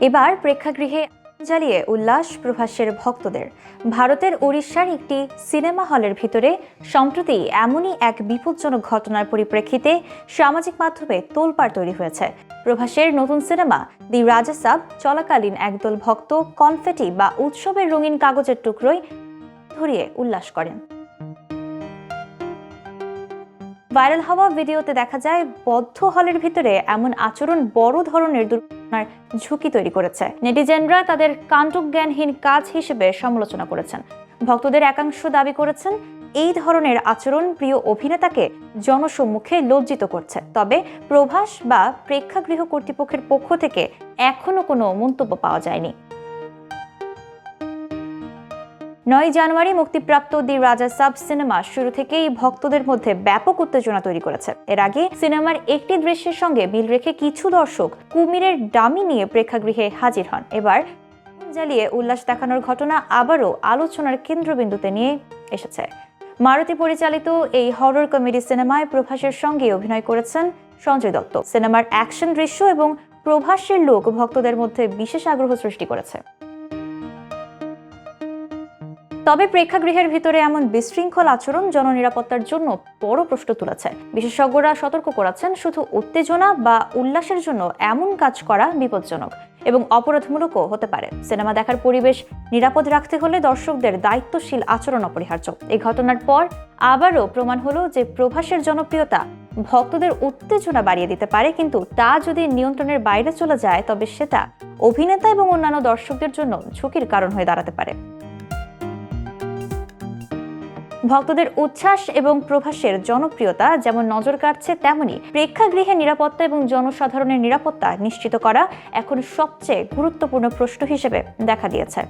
এবার প্রেক্ষাগৃহে জ্বালিয়ে উল্লাস প্রভাসের ভক্তদের। ভারতের ওড়িশার একটি সিনেমা হলের ভিতরে সম্প্রতি এমনই এক বিপজ্জনক ঘটনার পরিপ্রেক্ষিতে সামাজিক মাধ্যমে তোলপাড় তৈরি হয়েছে। প্রভাসের নতুন সিনেমা দি রাজা সাব চলাকালীন একদল ভক্ত কনফেটি বা উৎসবের রঙিন কাগজের টুকরোয় ধরিয়ে উল্লাস করেন। ভাইরাল হওয়া ভিডিওতে দেখা যায় বদ্ধ হলের ভিতরে এমন আচরণ বড় ধরনের দুর্ঘটনার ঝুঁকি তৈরি করেছে। নেটিজেনরা তাদের কাণ্ডজ্ঞানহীন কাজ হিসেবে সমালোচনা করেছেন। ভক্তদের একাংশ দাবি করেছেন এই ধরনের আচরণ প্রিয় অভিনেতাকে জনসম্মুখে লজ্জিত করছে। তবে প্রভাস বা প্রেক্ষাগৃহ কর্তৃপক্ষের পক্ষ থেকে এখনো কোনো মন্তব্য পাওয়া যায়নি। 9 জানুয়ারি মুক্তিপ্রাপ্ত দি রাজা সাব সিনেমা শুরু থেকেই ভক্তদের মধ্যে ব্যাপক উত্তেজনা তৈরি করেছে। এর আগে সিনেমার একটি দৃশ্যের সঙ্গে মিল রেখে কিছু দর্শক কুমিরের ডামি নিয়ে প্রেক্ষাগৃহে হাজির হন। এবার জ্বালিয়ে উল্লাস দেখানোর ঘটনা আবারও আলোচনার কেন্দ্রবিন্দুতে নিয়ে এসেছে। মারুতি পরিচালিত এই হরর কমেডি সিনেমায় প্রভাসের সঙ্গে অভিনয় করেছেন সঞ্জয় দত্ত। সিনেমার অ্যাকশন দৃশ্য এবং প্রভাসের লুক ভক্তদের মধ্যে বিশেষ আগ্রহ সৃষ্টি করেছে। তবে প্রেক্ষাগৃহের ভিতরে এমন বিশৃঙ্খল আচরণ জননিরাপত্তার জন্য বড় প্রশ্ন তুলেছে। বিশেষজ্ঞরা সতর্ক করেছেন, শুধু উত্তেজনা বা উল্লাসের জন্য এমন কাজ করা বিপজ্জনক এবং অপরাধমূলকও হতে পারে। সিনেমা দেখার পরিবেশ নিরাপদ রাখতে হলে দর্শকদের দায়িত্বশীল আচরণ অপরিহার্য। এই ঘটনার পর আবারও প্রমাণ হলো যে প্রভাসের জনপ্রিয়তা ভক্তদের উত্তেজনা বাড়িয়ে দিতে পারে, কিন্তু তা যদি নিয়ন্ত্রণের বাইরে চলে যায় তবে সেটা অভিনেতা এবং অন্যান্য দর্শকদের জন্য ঝুঁকির কারণ হয়ে দাঁড়াতে পারে। ভক্তদের উচ্ছ্বাস এবং প্রভাসের জনপ্রিয়তা যেমন নজর কাড়ছে, তেমনি প্রেক্ষাগৃহের নিরাপত্তা এবং জনসাধারণের নিরাপত্তা নিশ্চিত করা এখন সবচেয়ে গুরুত্বপূর্ণ প্রশ্ন হিসেবে দেখা দিয়েছে।